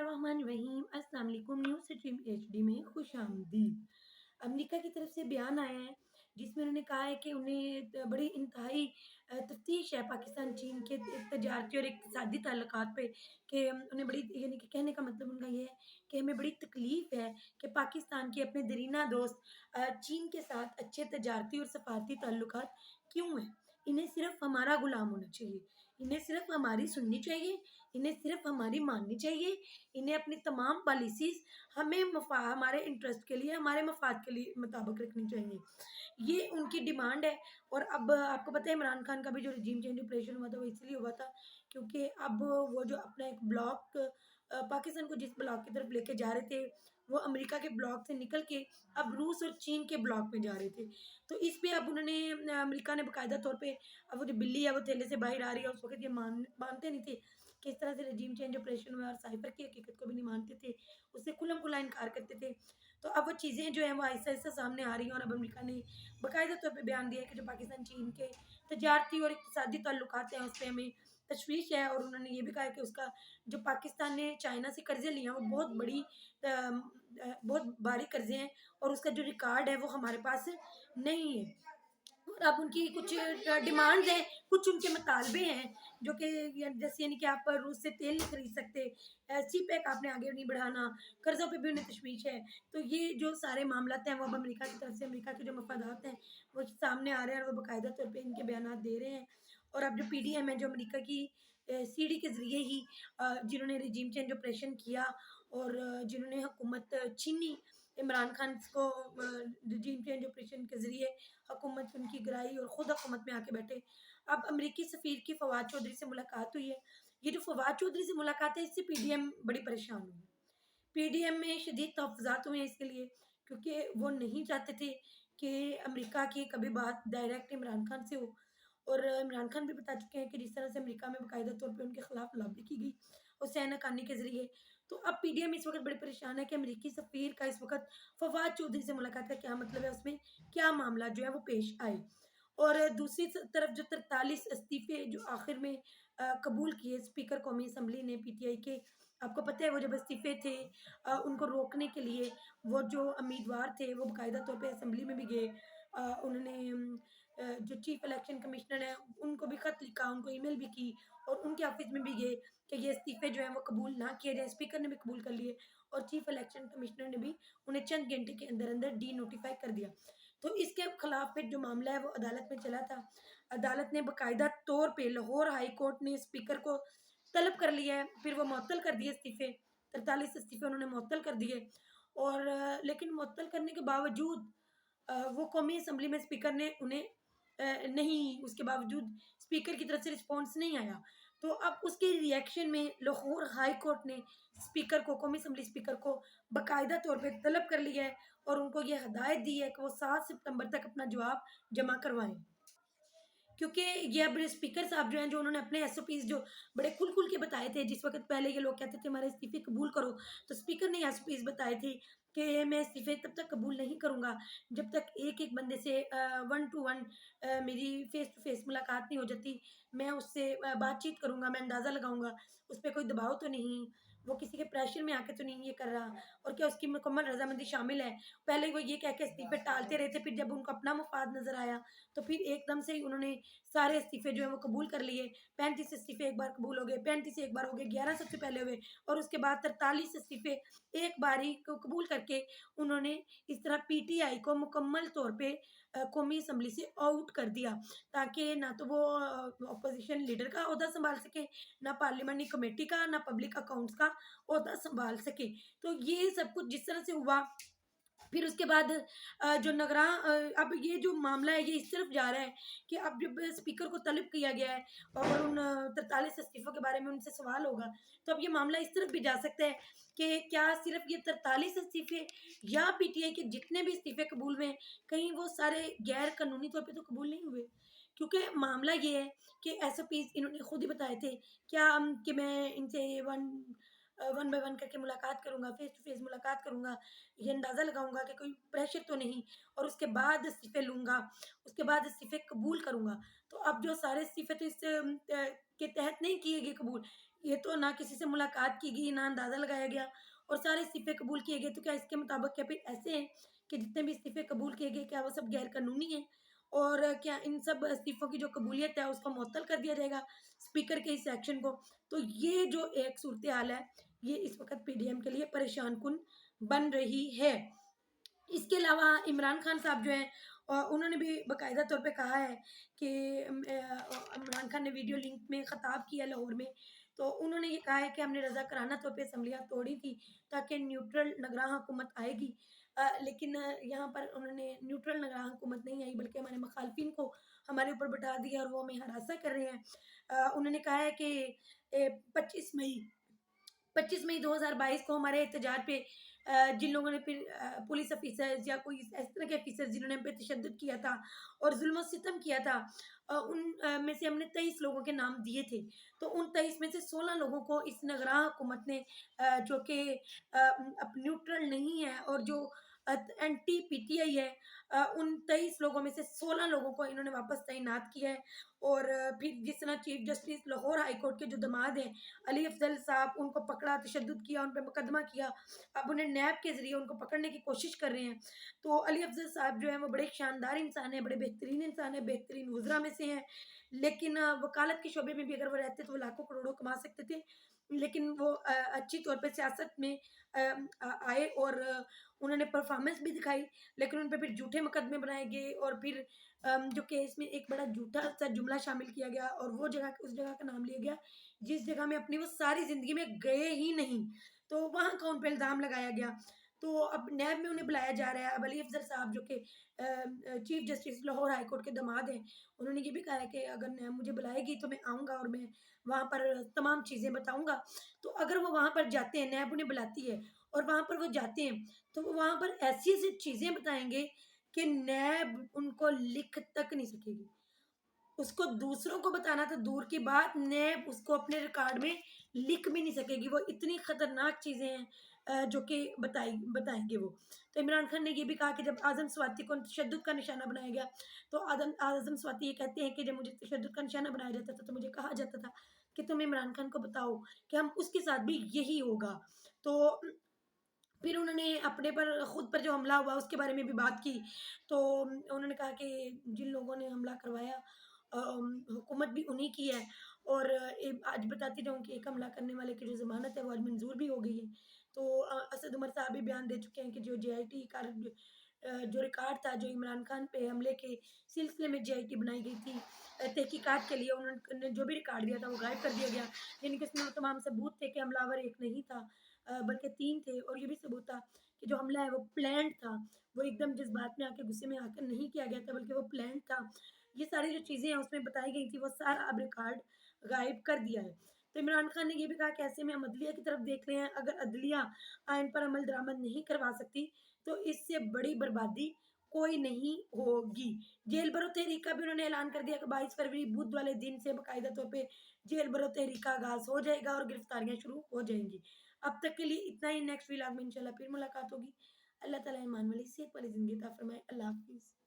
बिस्मिल्लाहिर्रहमानिर्रहीम। अस्सलाम वालेकुम। न्यूज़ स्ट्रीम एचडी में खुश आमदीद। अमेरिका की तरफ से बयान आया है जिसमें उन्होंने कहा है कि उन्हें बड़ी इंतहाई तफ्तीश है पाकिस्तान चीन के तजारती और इक़्तिसादी ताल्लुकात पे कि उन्हें बड़ी यानी कि कहने का मतलब उनका ये है कि हमें बड़ी तकलीफ़ है कि पाकिस्तान के अपने दरीना दोस्त चीन के साथ अच्छे तजारती और सफ़ारती ताल्लुकात क्यों हैं। इन्हें सिर्फ़ हमारा गुलाम होना चाहिए, इन्हें सिर्फ़ हमारी सुननी चाहिए, इन्हें सिर्फ़ हमारी माननी चाहिए, इन्हें अपनी तमाम पॉलिसीज़ हमें हमारे इंटरेस्ट के लिए, हमारे मफ़ाद के लिए मुताबिक रखनी चाहिए। ये उनकी डिमांड है। और अब आपको पता है इमरान खान का भी जो रिजीम चेंज ऑपरेशन हुआ था वो इसलिए हुआ था क्योंकि अब वो जो अपना एक ब्लॉक पाकिस्तान को जिस ब्लॉक की तरफ लेके जा रहे थे, वो अमेरिका के ब्लॉक से निकल के अब रूस और चीन के ब्लॉक में जा रहे थे। तो इस पे अब उन्होंने अमेरिका ने बाकायदा तौर पे अब वो जो बिल्ली है वो थैले से बाहर आ रही है, उस वक़्त ये मानते नहीं थे कि इस तरह से रजीम चेंज ऑपरेशन हुआ और साइफ़र की हकीकत को भी नहीं मानते थे, उससे खुल्लम-खुल्ला इनकार करते थे। तो अब वो चीज़ें जो हैं वो आहिस्ता-आहिस्ता सामने आ रही हैं और अब अमेरिका ने बाकायदा तौर पे बयान दिया है कि जो पाकिस्तान चीन के तजारती और इक़्तिसादी ताल्लुकात हैं उस पे हमें तशवीश है। और उन्होंने ये भी कहा है कि उसका जो पाकिस्तान ने चाइना से कर्ज़े लिए हैं वो बहुत भारी कर्ज़े हैं और उसका जो रिकॉर्ड है वो हमारे पास नहीं है। और अब उनकी कुछ डिमांड्स हैं, कुछ उनके मुतालबे हैं जो कि जैसे यानी कि आप रूस से तेल नहीं खरीद सकते, सीपैक आपने आगे नहीं बढ़ाना, कर्ज़ों पे भी उन्हें तशवीश है। तो ये जो सारे मामलात हैं वो अब अमेरिका की तरफ से अमेरिका के जो मफादात हैं वो सामने आ रहे हैं और वो बाकायदा तौर पे इनके बयानात दे रहे हैं। और अब जो पीडीएम है जो अमेरिका की सीडी के ज़रिए ही जिन्होंने रिजीम चेंज ऑपरेशन किया और जिन्होंने हुकूमत छीनी इमरान खान को रिजीम चेंज ऑपरेशन के ज़रिए हुकूमत उनकी गिराई और ख़ुद हुकूमत में आके बैठे। अब अमरीकी सफ़ीर की फ़वाद चौधरी से मुलाकात हुई है। ये जो फ़वाद चौधरी से मुलाकात है इससे पीडीएम बड़ी परेशान हुई है। पीडीएम में शदीद तहफ़्फ़ुज़ात हुए हैं इसके लिए क्योंकि वो नहीं चाहते थे कि अमेरिका की कभी बात डायरेक्ट इमरान खान से हो। और इमरान खान भी बता चुके हैं कि जिस तरह से अमेरिका में बाकायदा तौर पे उनके खिलाफ लॉबी की गई हुसैन हक्कानी के ज़रिए। तो अब पीडीएम इस वक़्त बड़े परेशान है कि अमेरिकी सफ़ीर का इस वक़्त फ़वाद चौधरी से मुलाकात का क्या मतलब है, उसमें क्या मामला जो है वो पेश आए। और दूसरी तरफ जो 43 इस्तीफ़े जो आखिर में कबूल किए स्पीकर कौमी असम्बली ने पीटीआई के, आपको पता है वो जब इस्तीफ़े थे उनको रोकने के लिए वो जो उम्मीदवार थे वो बाकायदा तौर पे असेंबली में भी गए। उन्होंने जो चीफ इलेक्शन कमिश्नर हैं उनको भी ख़त लिखा, उनको ईमेल भी की और उनके ऑफ़िस में भी गए कि ये इस्तीफ़े जो हैं वो कबूल ना किए जाएँ। स्पीकर ने भी कबूल कर लिए और चीफ इलेक्शन कमिश्नर ने भी उन्हें चंद घंटे के अंदर-अंदर डी-नोटिफ़ाई कर दिया। तो इसके खिलाफ फिर जो मामला है वो अदालत में चला था। अदालत ने बाकायदा तौर पे लाहौर हाई कोर्ट ने स्पीकर को तलब कर लिया है, फिर वो मुअत्तल कर दिए इस्तीफ़े, 43 इस्तीफ़े उन्होंने मुअत्तल कर दिए। और लेकिन मुअत्तल करने के बावजूद वो कौमी असम्बली में स्पीकर ने उन्हें नहीं, उसके बावजूद स्पीकर की तरफ से रिस्पॉन्स नहीं आया। तो अब उसके रिएक्शन में लाहौर हाई कोर्ट ने स्पीकर को, कौमी असम्बली स्पीकर को बाकायदा तौर पे तलब कर लिया है और उनको ये हिदायत दी है कि वो 7 सितंबर तक अपना जवाब जमा करवाएँ। क्योंकि ये अब स्पीकर साहब जो हैं, जो उन्होंने अपने एसओपीज़ जो बड़े खुल-खुल के बताए थे, जिस वक़्त पहले ये लोग कहते थे हमारे इस्तीफ़े कबूल करो, तो स्पीकर ने एसओपीज़ बताए थे कि मैं इस्तीफ़े तब तक कबूल नहीं करूँगा, जब तक एक-एक बंदे से वन टू वन मेरी फ़ेस टू फ़ेस मुलाकात नहीं हो जाती। मैं उससे बातचीत करूँगा, मैं अंदाज़ा लगाऊँगा, उस पे कोई दबाव तो नहीं, वो किसी के प्रेशर में आके तो नहीं ये कर रहा और क्या उसकी मुकम्मल रज़ामंदी शामिल है। पहले वो ये कह के इस्तीफ़े टालते रहे थे, फिर जब उनको अपना मफ़ाद नज़र आया, तो फिर एकदम से ही उन्होंने सारे इस्तीफ़े जो हैं वो कबूल कर लिए। 35 इस्तीफ़े एक बार कबूल हो गए, 35 एक बार हो गए, 11 सबसे पहले हुए और उसके बाद 43 इस्तीफ़े एक बार ही क कबूल करके उन्होंने इस तरह पीटीआई को मुकम्मल तौर पे कौमी असम्बली से आउट कर दिया, ताकि ना तो वो अपोज़िशन लीडर का ओहदा सँभाल सके, ना पार्लियामेंट्री कमेटी का, ना पब्लिक अकाउंट्स का ओहदा सँभाल सके। तो ये सब कुछ जिस तरह से हुआ, फिर उसके बाद जो अब ये जो मामला है ये इस तरफ जा रहा है कि अब जब स्पीकर को तलब किया गया है और उन 43 इस्तीफ़ों के बारे में उनसे सवाल होगा, तो अब ये मामला इस तरफ भी जा सकता है कि क्या सिर्फ़ ये 43 इस्तीफ़े या पीटीआई के जितने भी इस्तीफ़े कबूल हुए हैं, कहीं वो सारे गैर कानूनी तौर पे तो कबूल नहीं हुए? क्योंकि मामला ये है कि एसओपीज़ इन्होंने खुद ही बताए थे, क्या कि मैं इनसे वन बाय वन करके मुलाकात करूँगा, फ़ेस टू फ़ेस मुलाकात करूँगा, ये अंदाज़ा लगाऊँगा कि कोई प्रेशर तो नहीं और उसके बाद इस्तीफ़े लूँगा, उसके बाद इस्तीफ़े कबूल करूँगा। तो अब जो सारे इस्तीफ़े तो के तहत नहीं किए गए कबूल, ये तो ना किसी से मुलाकात की गई, ना अंदाज़ा लगाया गया और सारे इस्तीफ़े कबूल किए गए। तो क्या इसके मुताबिक क्या फिर ऐसे हैं कि जितने भी इस्तीफ़े कबूल किए गए, क्या वो सब गैर कानूनी हैं? और क्या इन सब इस्तीफ़ों की जो कबूलियत है, उसको मुअत्तल कर दिया जाएगा स्पीकर के इस एक्शन को? तो ये जो एक सूरत-ए-हाल है, ये इस वक़्त पीडीएम के लिए परेशान-कुन बन रही है। इसके अलावा इमरान खान साहब जो हैं उन्होंने भी बाकायदा तौर पे कहा है कि इमरान खान ने वीडियो लिंक में ख़िताब किया लाहौर में, तो उन्होंने ये कहा है कि हमने रज़ाकाराना तौर पे असम्बलियाँ तोड़ी थी ताकि न्यूट्रल निगरान हुकूमत आएगी। लेकिन यहाँ पर उन्होंने न्यूट्रल निगरान हुकूमत नहीं आई बल्कि हमारे मुखालफिन को हमारे ऊपर बिठा दिया और वो हमें हरासा कर रहे हैं। उन्होंने कहा है कि 25 मई 25 मई 2022 को हमारे एहतजाज पे जिन लोगों ने फिर पुलिस ऑफिसर्स या कोई इस तरह के ऑफिसर्स जिन्होंने हम पे तशद्दुद किया था और जुल्म-ओ-सितम किया था उन में से हमने 23 लोगों के नाम दिए थे। तो उन 23 में से 16 लोगों को इस निगरान हुकूमत ने जो कि अब न्यूट्रल नहीं है और जो एंटी पीटीआई है उन 23 लोगों में से 16 लोगों को इन्होंने वापस तैनात किया है। और फिर जिस तरह chief justice Lahore high court के जो दामाद हैं अली अफजल साहब उनको पकड़ा, तशद्दुद किया, उन पे मुकदमा किया। अब उन्हें नैब के ज़रिए उनको पकड़ने की कोशिश कर रहे हैं। तो अली अफजल साहब जो हैं वो बड़े शानदार इंसान हैं, बड़े बेहतरीन इंसान हैं, बेहतरीन वुज़रा में से हैं। लेकिन वकालत के शोबे में भी अगर वो रहते तो वो लाखों करोड़ों कमा सकते थे। लेकिन वो अच्छी तौर पे सियासत में आए और उन्होंने परफ़ॉर्मेंस भी दिखाई, लेकिन उन पे फिर झूठे मुकदमे बनाए गए और फिर जो केस में एक बड़ा झूठा-सा जुमला शामिल किया गया और वो जगह उस जगह का नाम लिया गया, जिस जगह में अपनी वो सारी ज़िंदगी में गए ही नहीं। तो वहाँ का उन पे इल्ज़ाम लगाया गया। तो अब नैब में उन्हें बुलाया जा रहा है। अब अली अफ़ज़ल साहब जो कि chief justice Lahore high court के दामाद हैं, उन्होंने ये भी कहा है कि अगर नैब मुझे बुलाएगी तो मैं आऊँगा और मैं वहाँ पर तमाम चीज़ें बताऊँगा। तो अगर वो वहाँ पर जाते हैं, नैब उन्हें बुलाती है और वहाँ पर वो जाते हैं, तो वो वहाँ पर ऐसी-ऐसी चीज़ें बताएँगे कि नैब उनको लिख तक नहीं सकेगी। उसको दूसरों को बताना तो दूर की बात, नैब उसको अपने रिकॉर्ड में लिख भी नहीं सकेगी। वो इतनी खतरनाक चीज़ें हैं जो कि बताएँगे वो। तो इमरान खान ने ये भी कहा कि जब आज़म स्वाति को तशद्दुद का निशाना बनाया गया, तो आज़म स्वाति ये कहते हैं कि जब मुझे तशद्दुद का निशाना बनाया जाता था, तो मुझे कहा जाता था कि तुम इमरान खान को बताओ कि हम उसके साथ भी यही होगा। तो फिर उन्होंने अपने पर खुद पर जो हमला हुआ उसके बारे में भी बात की। तो उन्होंने कहा कि जिन लोगों ने हमला करवाया हुकूमत भी उन्हीं की है और आज बताती जाऊँ कि एक हमला करने वाले की जो ज़मानत है वो आज मंज़ूर भी हो गई है। तो असद उमर साहब भी बयान दे चुके हैं कि जो जेआईटी का जो रिकॉर्ड था जो इमरान खान पे हमले के सिलसिले में जेआईटी बनाई गई थी तहकीकात के लिए उन्होंने जो भी रिकॉर्ड दिया था वो गायब कर दिया गया। यानी कि उसमें वो तमाम सबूत थे कि हमलावर एक नहीं था बल्कि 3 थे और ये भी सबूत था कि जो हमला है वो प्लान्ड था। वो एकदम जज़्बात में आके गुस्से में आकर नहीं किया गया था बल्कि वो प्लान्ड था। ये सारी जो चीज़ें हैं उसमें बताई गई थी वो सारा अब रिकॉर्ड गायब कर दिया है। तो इमरान खान ने ये भी कहा कि ऐसे में हम अदलिया की तरफ देख रहे हैं, अगर अदलिया आइन पर अमल दरामद नहीं करवा सकती, तो इससे बड़ी बर्बादी कोई नहीं होगी। जेल भरो तहरीक का भी उन्होंने ऐलान कर दिया कि 22 फरवरी बुध वाले दिन से बाकायदा तौर पे जेल भरो तहरीक का आगाज़ हो जाएगा और गिरफ्तारियाँ शुरू हो जाएँगी। अब तक के लिए इतना ही, नेक्स्ट व्लॉग में इंशाल्लाह फिर मुलाकात होगी। अल्लाह ताला ईमान वाली सेहत वाली ज़िंदगी अता फरमाए। अल्लाह हाफ़िज़।